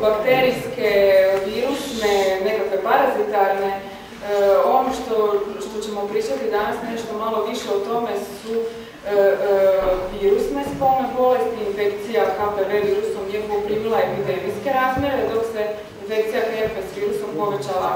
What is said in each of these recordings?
bakterijske, virusne, nekakve parazitarne. Ono što ćemo pričati danas nešto malo više o tome su virusne spolne bolesti. Infekcija HPV virusom je poprimila epidemijske razmjere, dok se infekcija herpes virusom povećala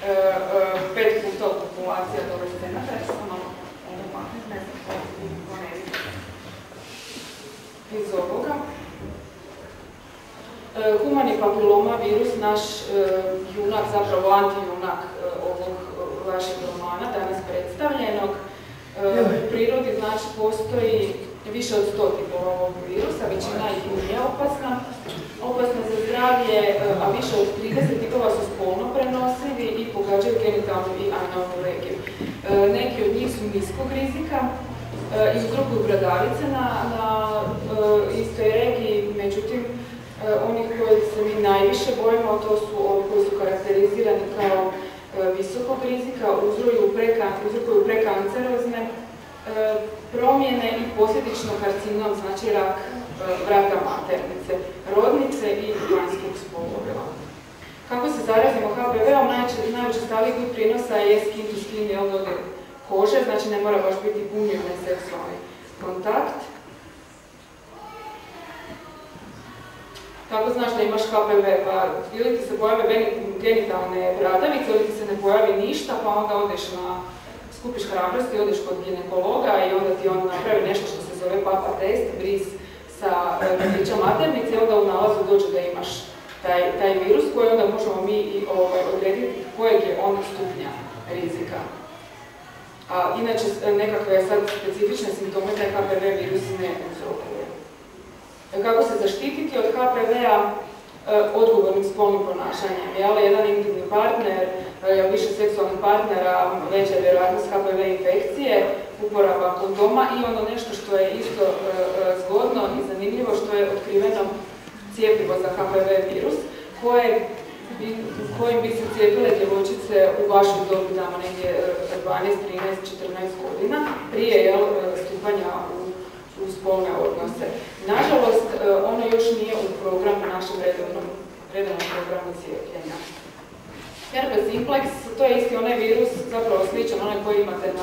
5 puta u populaciji adolescenata. Iz ovoga. Humani papiloma virus, naš junak, zapravo antijunak ovog vašeg romana, danas predstavljenog. U prirodi znači postoji više od 100 tipova ovog virusa, većina ih nije opasna. Opasna za zdravlje, a više od 30 tipova su spolno prenosivi i pogađaju genitalnu i analnu regiju. Neki od njih su niskog rizika i uzrokuju bradavice na istoj regiji, međutim, onih koji se mi najviše bojimo, to su ovi koji su karakterizirani kao visokog rizika, uzrokuju prekancerozne promjene i posljedično karcinom, znači rak vrata maternice, rodnice i vanjskog spolovila. Kako se zarazimo HPV-om? Najučestaliji vid prinosa je skin to skin, dodir kože, znači ne mora baš biti punjeni seksualni kontakt. Kako znaš da imaš HPV? Pa ili ti se pojave genitalne bradavice, ili ti se ne pojavi ništa, pa onda skupiš hrabrosti, odeš kod ginekologa i onda ti on napravi nešto što se zove papa test, bris sa kapića maternice i onda u nalazu dođe da imaš taj virus koji onda možemo mi i odrediti kojeg je on stupnja rizika. Inače, nekakve sad specifične simptome taj HPV virus ne uzrokuje. Kako se zaštititi od HPV-a? Odgovornim spolnim ponašanjem. Jedan intimni partner, više seksualnih partnera, veća je vjerojatnost HPV infekcije, uporaba kondoma i ono nešto što je isto zgodno i zanimljivo, što je otkriveno cijepivo za HPV virus, kojim bi se cijepile djevojčice u vašoj dobi, damo negdje 12, 13, 14 godina, prije stupanja u spolne odnose. Nažalost, ono još nije u našem redovnom programu cijepljenja. Herpes simplex, to je isti onaj virus, zapravo sličan onaj koji imate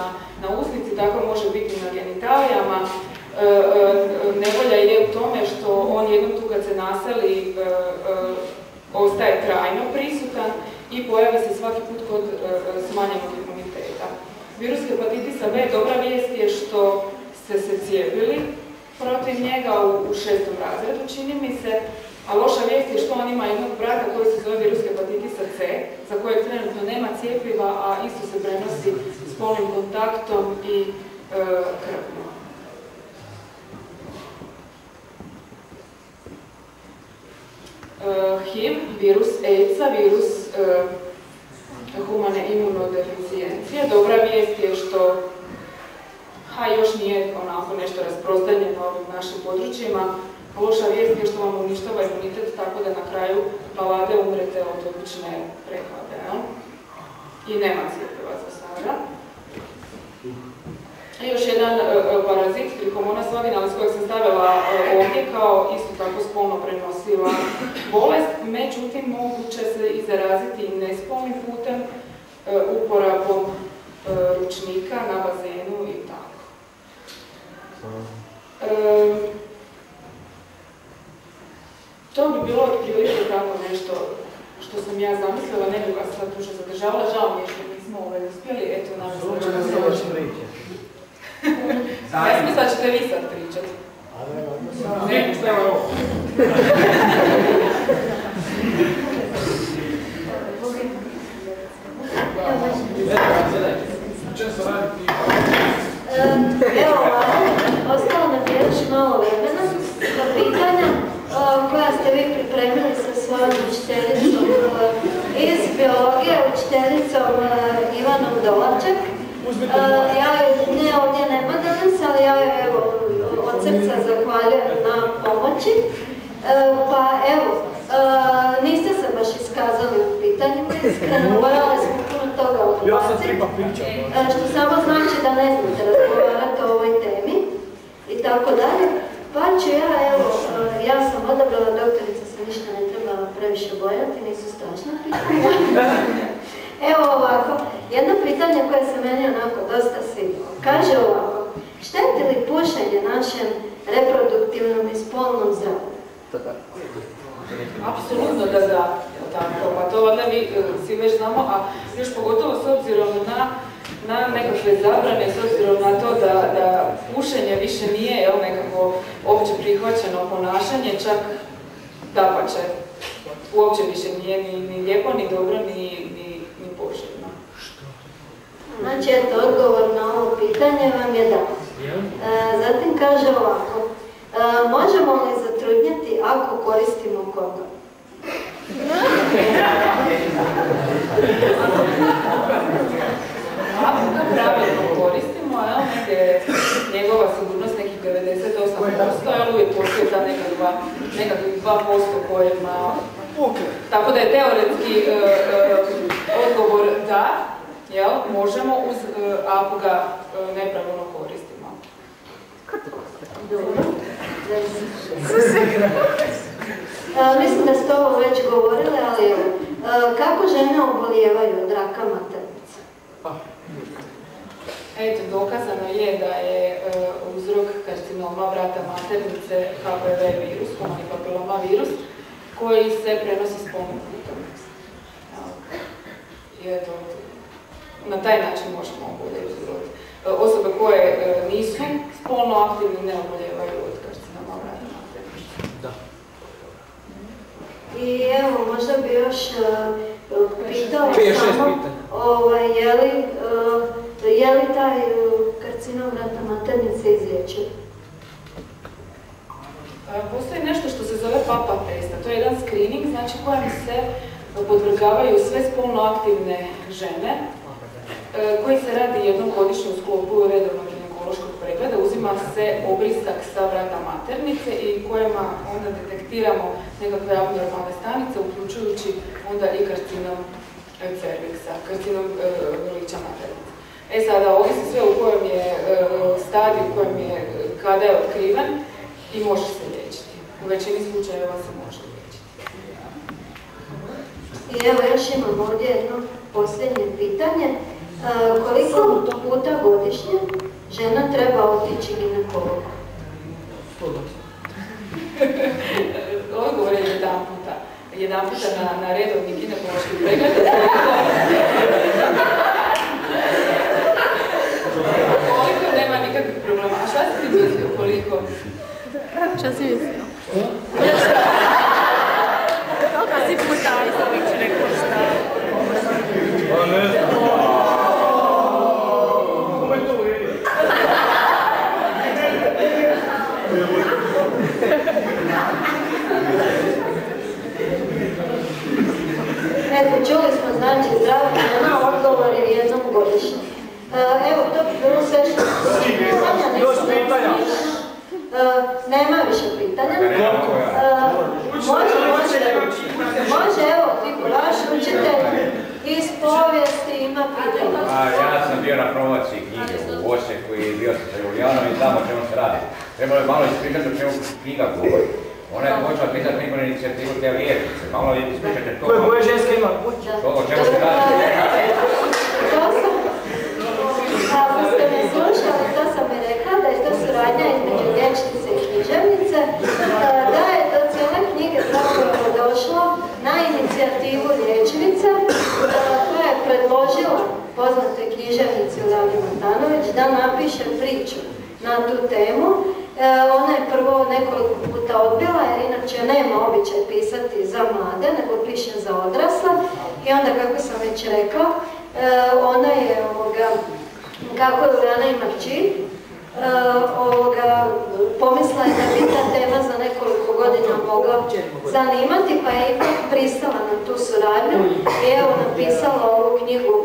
na usnici, tako može biti na genitalijama. Nevolja je u tome što on jednom tu kad se naseli ostaje trajno prisutan i pojavi se svaki put kod smanjenog imuniteta. Virus hepatitisa B, dobra vijest je što ste se cijepili protiv njega u 6. razredu, čini mi se, a loša vijest je što on ima jednog brata koji se zove virus hepatitisa C, za kojeg trenutno nema cijepiva, a isto se prenosi spolnim kontaktom i krvno. HIV, virus AIDS-a, virus humane imunodeficijencije. Dobra vijest je što još nije onako nešto rasprostranjeno ovim našim područjima. Loša vijest je što vam uništava imunitet tako da na kraju balade umrete od obične prehlade. I nema cijepiva za sada. Još jedan parazit, Trichomonas vaginalis, kojeg sam stavila ovdje kao isto tako spolno prenosiva bolest, međutim moguće se i zaraziti nespolnim putem, uporabom ručnika na bazenu i tako. To bi bilo otprilike tako nešto što sam ja zamislila, ne bi vas sad duže zadržavala, žao mi je što nismo uspjeli, eto nam se ja sam mislila ćete vi sad pričati. Ne, što je ovo? Evo ovako, ostalo nam je još malo vremena za pitanja koja ste vi pripremili sa svojom učiteljicom iz biologije, učiteljicom Ivanom Dolaček. Nje ovdje nema danas, ali ja joj od srca zahvaljujem na pomoći. Pa evo, niste se baš iskazali u pitanjima, iskreno, morali smo puno toga odbaciti, što samo znači da ne znate razgovarati o ovoj temi i tako dalje. Pa ću ja sam odabrala, doktorica se ništa ne treba previše bojati, nisu strašna pitanja. Evo ovako, jedno pitanje koje se meni onako dosta svidjelo. Kaže ovako, šteti li pušenje našem reproduktivnom i spolnom zdravlju? Apsolutno da da, tako, pa to valjda mi svi već znamo, a još pogotovo s obzirom na nekakve zabrane, s obzirom na to da pušenje više nije nekako opće prihvaćeno ponašanje, čak dapače, uopće više nije ni lijepo, ni dobro, ni poželjno. Znači, eto, odgovor na ovo pitanje vam je da. Zatim kaže ovako, možemo li zatrudnjeti ako koristimo kondom? Ako ga pravilno koristimo, je njegova sigurnost nekih 98%, uvijek postoji ta nekakvih 2% kojima... Tako da je teoretski odgovor da, možemo ako ga nepravilno koristimo. Dobro. Mislim da ste ovo već govorili, ali evo, kako žene obolijevaju od raka maternice? Eto, dokazano je da je uzrok karcinoma vrata maternice HPV virus, humani papiloma virus, koji se prenosi spolnim putem. Na taj način možemo oboljeti od osobe koje nisu spolno aktivni, ne oboljevaju od karcinoma vrata maternice. Da. I evo, možda bi još pitao samo, je li taj karcinom vrata maternice izlječiv? Postoji nešto što se zove PAPA testa. To je jedan screening, znači kojem se podvrgavaju sve spolno aktivne žene, koji se radi jednom godišnje u sklopu redovnog ginekološkog pregleda. Uzima se obrisak sa vrata maternice i kojima onda detektiramo nekakve abnormalne stanice, uključujući onda i karcinom cerviksa, karcinom grlića maternice. Sada, ovisi sve u kojem je stadiju, u kojem je, kada je otkriven i može se liječiti. U većini slučajeva se može liječiti. I evo još imamo ovdje jedno posljednje pitanje. Koliko puta godišnje žena treba otići ginekologu? Odgovor je jedan puta na redovni ginekološki pregled. Koliko nema nikakvih problema. A šta si ti mislio koliko? Šta si mislio? Koliko si puta već rekao šta? Pa ne znam. Eto, čuli smo, znači, zdrava žena, odgovor je jednom godišnje. Evo, to bi bilo sve što se pitanja. Nema više pitanja. Može, evo, Tiko, vaš učitelj iz povijesti ima pitanja. Ja sam bio na promociji knjige u Osijeku i bio sam sa Julijanom i znamo o čemu se radi. Trebalo je malo ispričati o čemu knjiga govori. Ona je počela pisati neku inicijativu te liječnice. Malo je ispričati to. Koje ženske ima? O čemu se radi? Ako ste me slušali, to sam i rekla, da je to suradnja između liječnice i književnice, da je do cijele knjige zapravo došlo na inicijativu liječnice koja je predložila poznatoj književnici Ulavi Matanović da napiše priču na tu temu. Ona je prvo nekoliko puta odbila jer inače nema običaj pisati za mlade, nego piše za odrasle. I onda, kako sam već rekla, ona je, kako je Uljana ima kći, pomislila je da bi ta tema za nekoliko godina mogla zanimati, pa je ipak pristala na tu suradnju i evo napisala ovu knjigu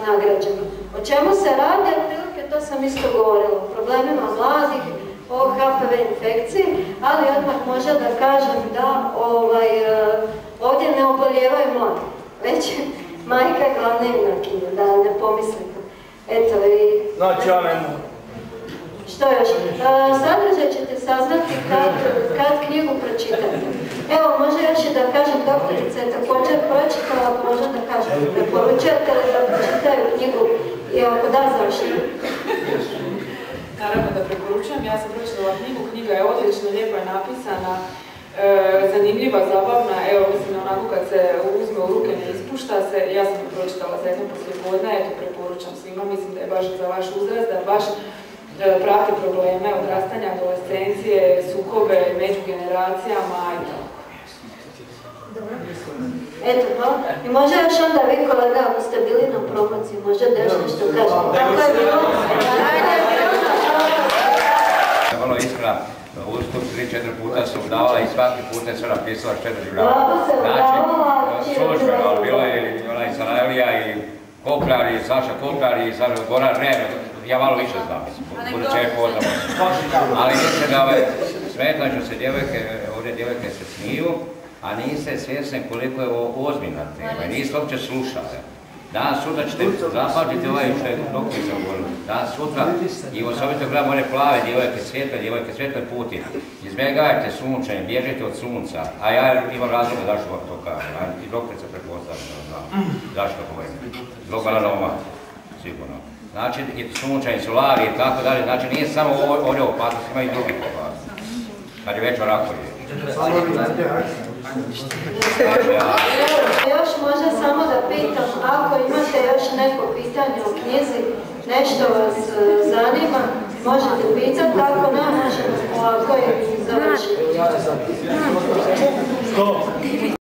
nagrađenu. O čemu se radi? Otprilike to sam isto govorila, o problemima mladih, o HPV infekciji, ali odmah možda da kažem da ovdje ne obolijevaju mladi, već majka glavna junakinja, da ne pomislite. Eto i... Znači ja ne mogu. Što još? Sadržaj ćete saznati kad knjigu pročitate. Evo, može još i da kažem, doktorica je također pročitala, pa možda da kažem, preporučujete li da pročitaju knjigu i ako da, zašto? Naravno da preporučujem, ja sam pročitala knjigu, knjiga je odlična, lijepo je napisana, zanimljiva, zabavna, evo mislim onako kad se uzme u ruke ne ispušta se, ja sam ju pročitala za jedno poslijepodne, eto preporučam svima, mislim da je baš za vaš uzrast, da baš prati probleme odrastanja, adolescencije, sukobe među generacijama i tako. Eto, hvala. I možda još onda vi kolega, ako ste bili na promociji, možda da još nešto kažete. Kako je bilo? Vrlo iskreno, ustup 3-4 puta se udavala i svaki puta je sve napisala što je doživljava. Baba se udavala, službeno, ali bilo je ona i Sarajlija i Koplar i Saša Koplar i Goran Rem, ja malo više znam, mislim, buduće je poznamo. Ali mislim da smetno što se ovdje djevojke se smiju, a niste svjesni koliko je ovo ozbiljna tema i niste uopće slušali. Danas sutra ćete zapamtiti ovaj što je doktorica govorila. Danas sutra i osobito gledamo one plave djevojke, svijetle puti. Izbjegajte sunčanje, bježite od sunca. A ja imam razloga zašto vam to kažem. I doktorica pretpostavljena, zašto govorim. Zbog melanoma, sigurno. Znači, i sunčanje, solari i tako dalje. Znači, nije samo ovdje opasnost, ima i drugih opasnosti. Kad je već o rakovima. Još možda samo da pitam, ako imate još neko pitanje o knjizi, nešto vas zanima, možete pitati, ako ne, možemo polako i završiti.